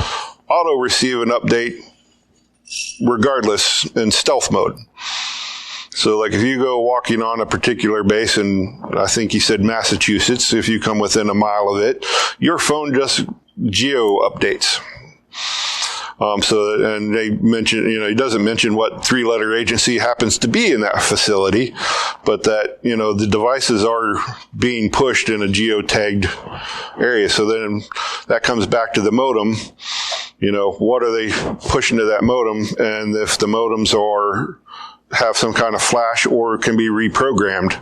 auto-receive an update regardless in stealth mode. So, like, if you go walking on a particular base in, I think he said Massachusetts, if you come within a mile of it, your phone just geo updates. And they mention, he doesn't mention what 3-letter agency happens to be in that facility, but that, the devices are being pushed in a geotagged area. So then that comes back to the modem. What are they pushing to that modem? And if the modems have some kind of flash or can be reprogrammed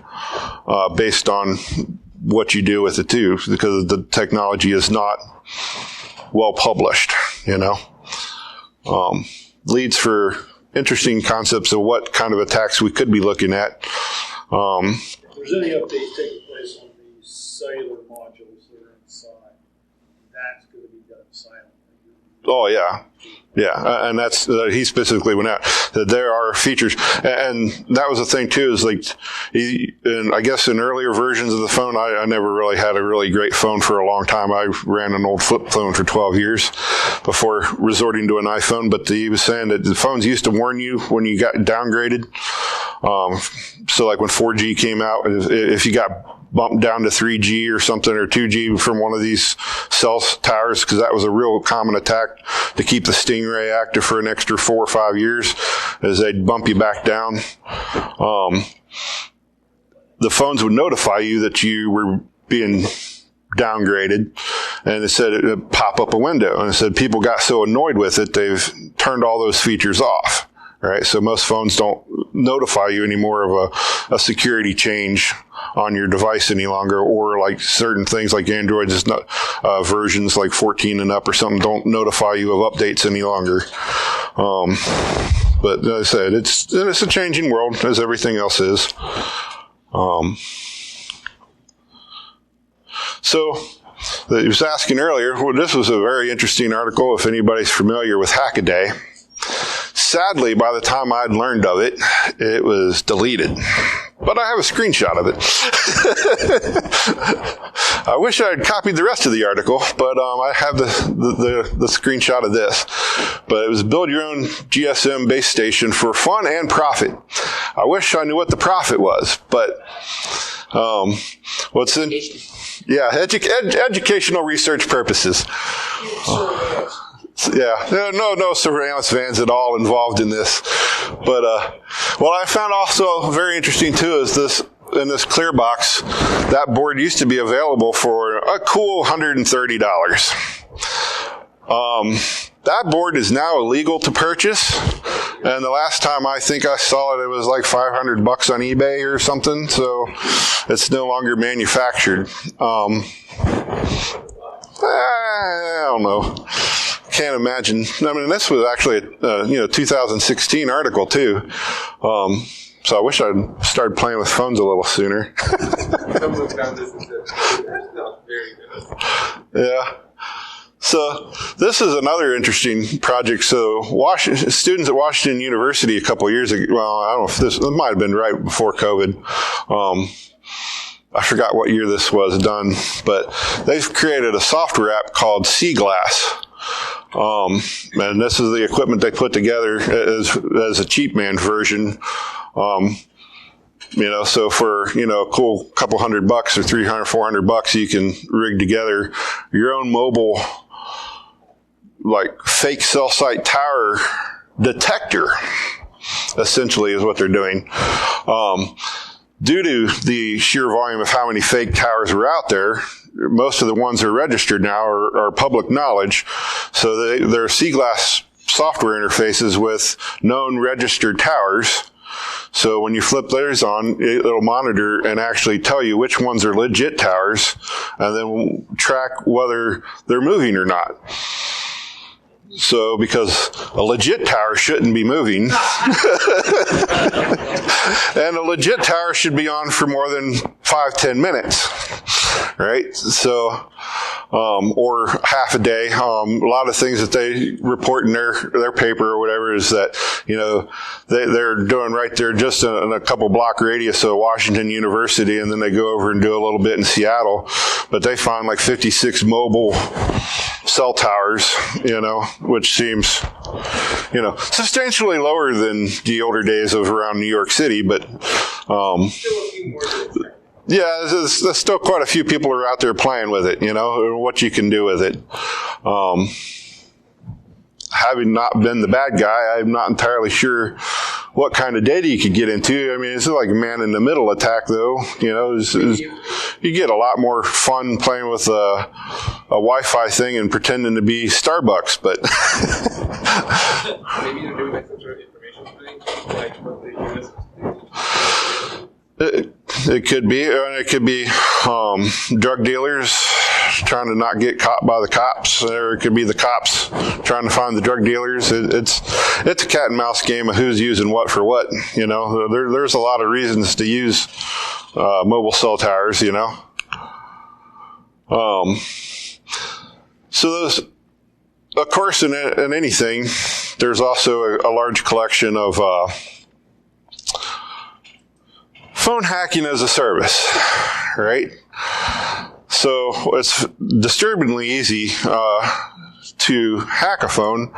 based on what you do with it too, because the technology is not well published, leads for interesting concepts of what kind of attacks we could be looking at. If there's any updates taking place on the cellular modules that are inside, that's going to be done silently. Oh, yeah. Yeah, and that's he specifically went out that there are features, and that was the thing too. Is like, and I guess in earlier versions of the phone, I never really had a really great phone for a long time. I ran an old flip phone for 12 years before resorting to an iPhone. But he was saying that the phones used to warn you when you got downgraded. So like when 4G came out, if you got bumped down to 3G or something, or 2G from one of these cell towers, because that was a real common attack to keep the Stingray active for an extra 4 or 5 years, as they'd bump you back down. The phones would notify you that you were being downgraded, and it said it would pop up a window, and it said people got so annoyed with it, they've turned all those features off. Right, so most phones don't notify you anymore of a security change on your device any longer, or like certain things like Android is not versions like 14 and up or something don't notify you of updates any longer. But as I said, it's a changing world, as everything else is. So he was asking earlier. Well, this was a very interesting article. If anybody's familiar with Hackaday. Sadly, by the time I'd learned of it, it was deleted. But I have a screenshot of it. I wish I had copied the rest of the article, but I have the screenshot of this. But it was build your own GSM base station for fun and profit. I wish I knew what the profit was, but what's in? Yeah, educational research purposes. Yeah, no surveillance vans at all involved in this. But what I found also very interesting too is this, in this clear box, that board used to be available for a cool $130. That board is now illegal to purchase. And the last time I think I saw it, it was like $500 on eBay or something. So it's no longer manufactured. I don't know. Can't imagine. I mean, this was actually a 2016 article too. So I wish I'd started playing with phones a little sooner. Someone found this and said, that's not very good. Yeah. So this is another interesting project. So students at Washington University a couple of years ago, well, I don't know if it might have been right before COVID. I forgot what year this was done, but they've created a software app called Seaglass. And this is the equipment they put together as a cheap man version. So for, a cool couple $100 or $300, $400, you can rig together your own mobile, like fake cell site tower detector, essentially is what they're doing. Due to the sheer volume of how many fake towers are out there, most of the ones that are registered now are public knowledge. So they're Seaglass software interfaces with known registered towers. So when you flip theirs on, it'll monitor and actually tell you which ones are legit towers and then track whether they're moving or not. So, because a legit tower shouldn't be moving, and a legit tower should be on for more than 5-10 minutes, right? So, or half a day. A lot of things that they report in their paper or whatever is that, they're doing right there just in a couple block radius of Washington University, and then they go over and do a little bit in Seattle. But they find like 56 mobile cell towers, which seems, substantially lower than the older days of around New York City, but, yeah, there's still quite a few people are out there playing with it, what you can do with it. Having not been the bad guy, I'm not entirely sure what kind of data you could get into. I mean, it's like a man-in-the-middle attack, though. You get a lot more fun playing with a Wi-Fi thing and pretending to be Starbucks, but... Maybe you're doing like some sort of information thing, like what the U.S. It could be. It could be drug dealers trying to not get caught by the cops, or it could be the cops trying to find the drug dealers. It's a cat and mouse game of who's using what for what. There's a lot of reasons to use mobile cell towers. So those, of course, in anything, there's also a large collection of phone hacking as a service, right? So it's disturbingly easy to hack a phone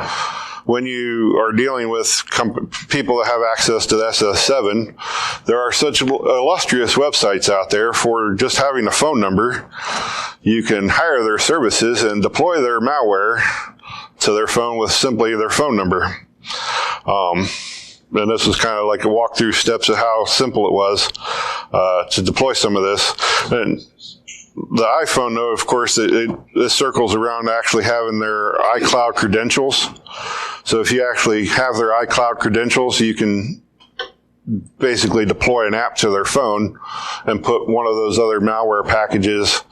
when you are dealing with people that have access to the SS7. There are such illustrious websites out there for just having a phone number. You can hire their services and deploy their malware to their phone with simply their phone number. And this was kind of like a walk-through steps of how simple it was to deploy some of this. And the iPhone, though, of course, it circles around actually having their iCloud credentials. So if you actually have their iCloud credentials, you can basically deploy an app to their phone and put one of those other malware packages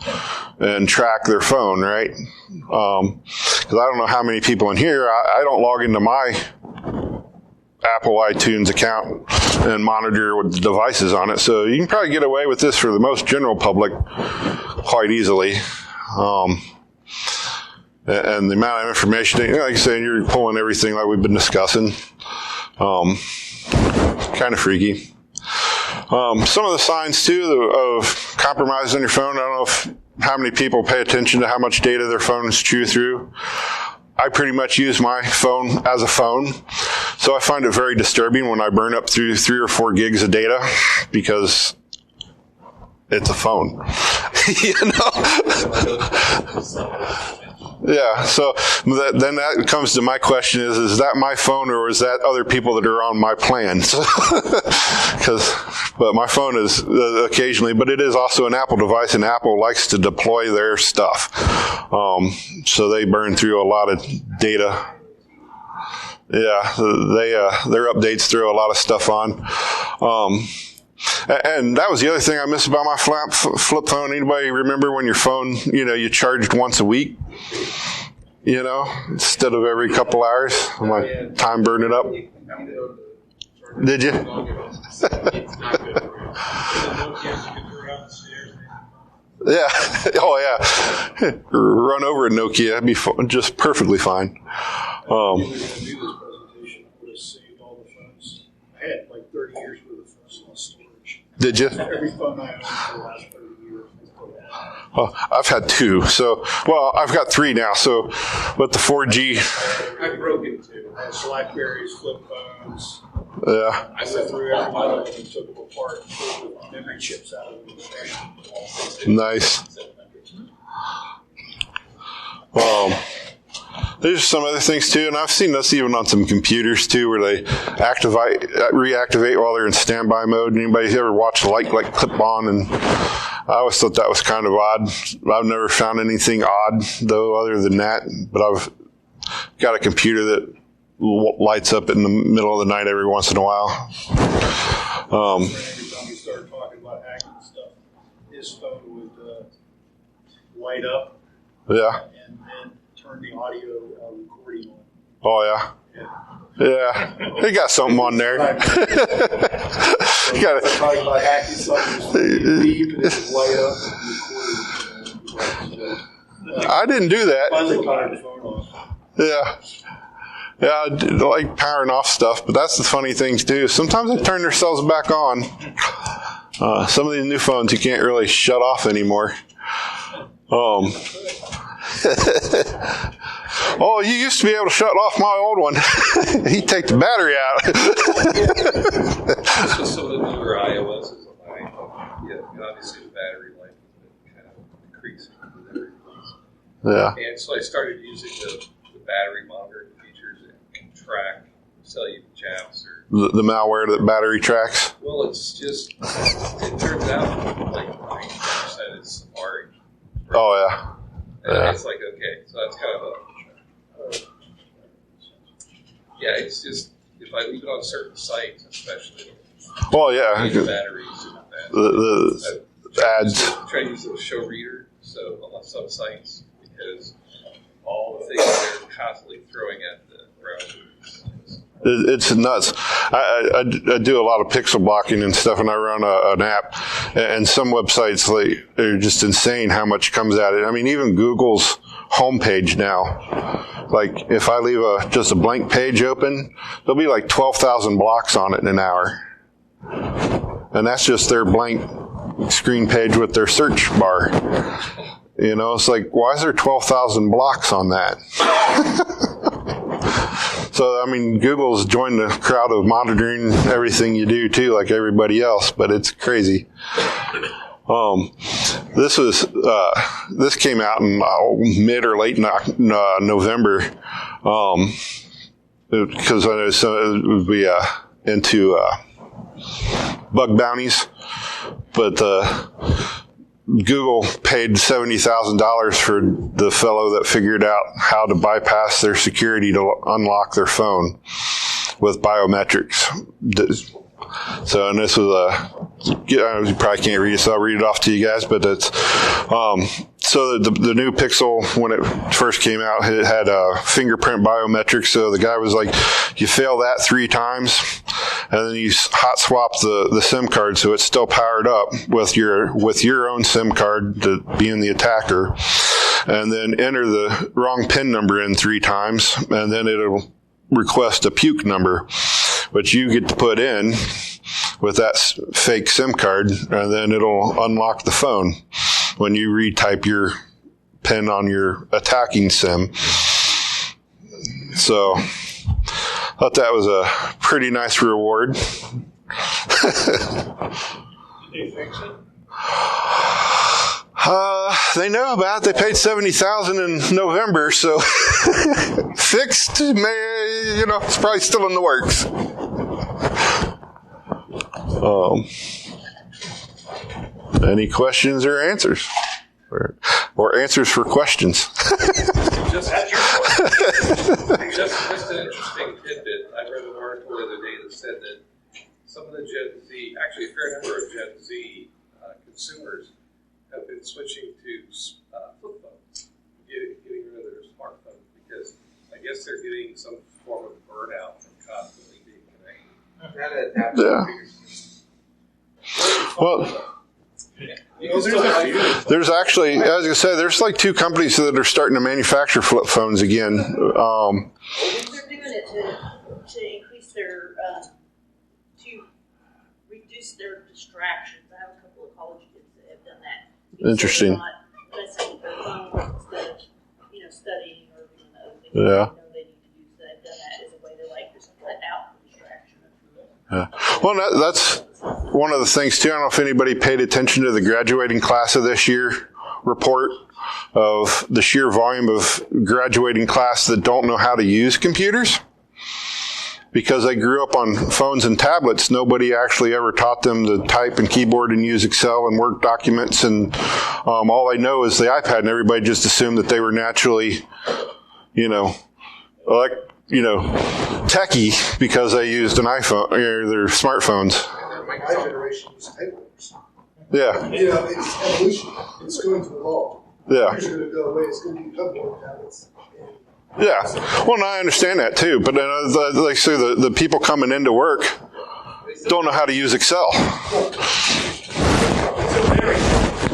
and track their phone, right? Because I don't know how many people in here, I don't log into my Apple iTunes account and monitor with the devices on it. So you can probably get away with this for the most general public quite easily. And the amount of information, like I say, you're pulling everything like we've been discussing. Kind of freaky. Some of the signs, too, of compromise on your phone. I don't know how many people pay attention to how much data their phones chew through. I pretty much use my phone as a phone. So I find it very disturbing when I burn up through 3 or 4 gigs of data because it's a phone. Yeah, so then that comes to my question is that my phone or is that other people that are on my plan? But my phone is occasionally, but it is also an Apple device, and Apple likes to deploy their stuff. So they burn through a lot of data Yeah, their updates throw a lot of stuff on. And that was the other thing I missed about my flip phone. Anybody remember when your phone, you charged once a week, instead of every couple hours? My time burned it up. Did you? Yeah. Oh, yeah. Run over a Nokia. That'd be just perfectly fine. If you were going to do this presentation, I would have saved all the phones. I had like 30 years worth of phones on storage. Did you? Every phone I owned for the last 30 years. I've had 2. So, I've got 3 now. So, with the 4G. I broke it too. I had Blackberries, flip phones. Yeah. I went through every one of them and took them apart, pulled the memory chips out of them. Nice. There's some other things too, and I've seen this even on some computers too, where they reactivate while they're in standby mode. Anybody ever watch light clip on? And I always thought that was kind of odd. I've never found anything odd though, other than that. But I've got a computer that lights up in the middle of the night every once in a while. Every time we started talking about hacking stuff, his phone would light up. Yeah. And then turn the audio recording on. Oh yeah. Yeah, they got something on there. You got talking about hacking something, leave and it light up and record. I didn't do that. Finally turned the phone off. Yeah. Yeah, I like powering off stuff, but that's the funny thing too. Sometimes they turn themselves back on. Some of these new phones you can't really shut off anymore. Oh, you used to be able to shut off my old one. He'd take the battery out. So some of the newer iOSs on my iPhone, obviously the battery life has been kind of decreasing with every release. Yeah. And so I started using the battery monitoring features and can track cellular jams or The malware that battery tracks. well, it's just it turns out like 90% is Safari. Oh yeah. And it's like okay, so that's kind of a it's just if I leave it on certain sites, especially Well, yeah. the batteries. The ads. Try to use the show reader, so on some sites because all the things they're constantly throwing at the browser. It's nuts. I do a lot of pixel blocking and stuff, and I run an app. And some websites, they're just insane how much comes at it. I mean, even Google's homepage now. Like, if I leave just a blank page open, there'll be like 12,000 blocks on it in an hour. And that's just their blank screen page with their search bar. It's like, why is there 12,000 blocks on that? So, I mean, Google's joined the crowd of monitoring everything you do, too, like everybody else, but it's crazy. This came out in mid or late November, because I know it would be into bug bounties, but Google paid $70,000 for the fellow that figured out how to bypass their security to unlock their phone with biometrics. So, and this was you probably can't read it, so I'll read it off to you guys, but it's, so the new Pixel, when it first came out, it had fingerprint biometrics. So the guy was like, you fail that 3 times, and then you hot swap the SIM card so it's still powered up with your own SIM card to being the attacker, and then enter the wrong PIN number in 3 times, and then it'll request a puke number, which you get to put in with that fake SIM card, and then it'll unlock the phone when you retype your PIN on your attacking SIM. So, thought that was a pretty nice reward. Did they fix it? They know about it. They paid $70,000 in November, so fixed. It's probably still in the works. Any questions or answers, or answers for questions? Just ask your question. Just an interesting tidbit. I read an article the other day that said that some of the Gen Z, actually a fair number of Gen Z consumers have been switching to flip phones, getting rid of their smartphones because I guess they're getting some form of burnout from constantly being connected. Yeah. Well, there's actually, as I said, there's like 2 companies that are starting to manufacture flip phones again. They're doing it to increase their, to reduce their distractions. I have a couple of college kids that have done that. Interesting. They're not messing with their phones instead of, studying or doing other things. Yeah. They know they need to use that. Done that as a way to just cut out the distraction. Yeah. Well, that's one of the things too. I don't know if anybody paid attention to the graduating class of this year report of the sheer volume of graduating class that don't know how to use computers. Because they grew up on phones and tablets, nobody actually ever taught them to type and keyboard and use Excel and Word documents. And all they know is the iPad, and everybody just assumed that they were naturally, techie because they used an iPhone or their smartphones. My generation used typewriters. Yeah. It's evolution. It's going to evolve. Yeah. Computers are going to go away. It's going to become more tablets. Yeah. Well, no, I understand that too. But then, like I say, the people coming into work don't know how to use Excel. So, Barry,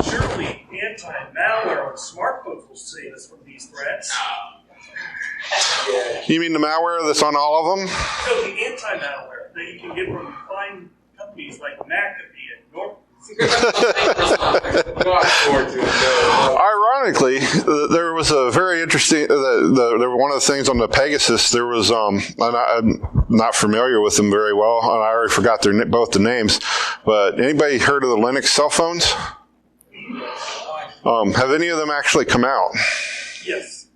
surely anti-malware on smartphones will save us from these threats. You mean the malware that's on all of them? So the anti-malware that you can get from fine companies like McAfee and Norton. Ironically, there was a very interesting. One of the things on the Pegasus, there was. I'm not familiar with them very well, and I already forgot both the names. But anybody heard of the Linux cell phones? Have any of them actually come out? Yes.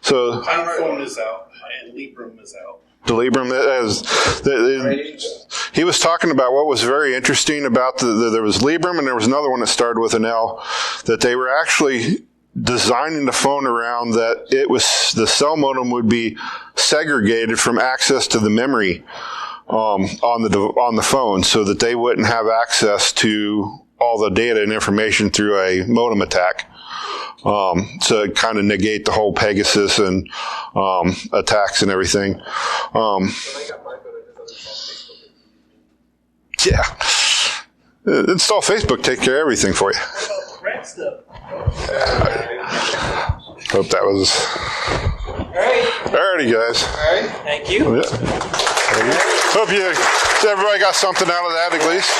So iPhone is out and Librem is out. The Librem, he was talking about what was very interesting about there was Librem and there was another one that started with an L, that they were actually designing the phone around that the cell modem would be segregated from access to the memory on the phone, so that they wouldn't have access to all the data and information through a modem attack. So it kind of negate the whole Pegasus and attacks and everything. Yeah. Install Facebook, take care of everything for you. Hope that was... Alrighty, guys. Alright, thank you. Yeah. Hope everybody got something out of that at least.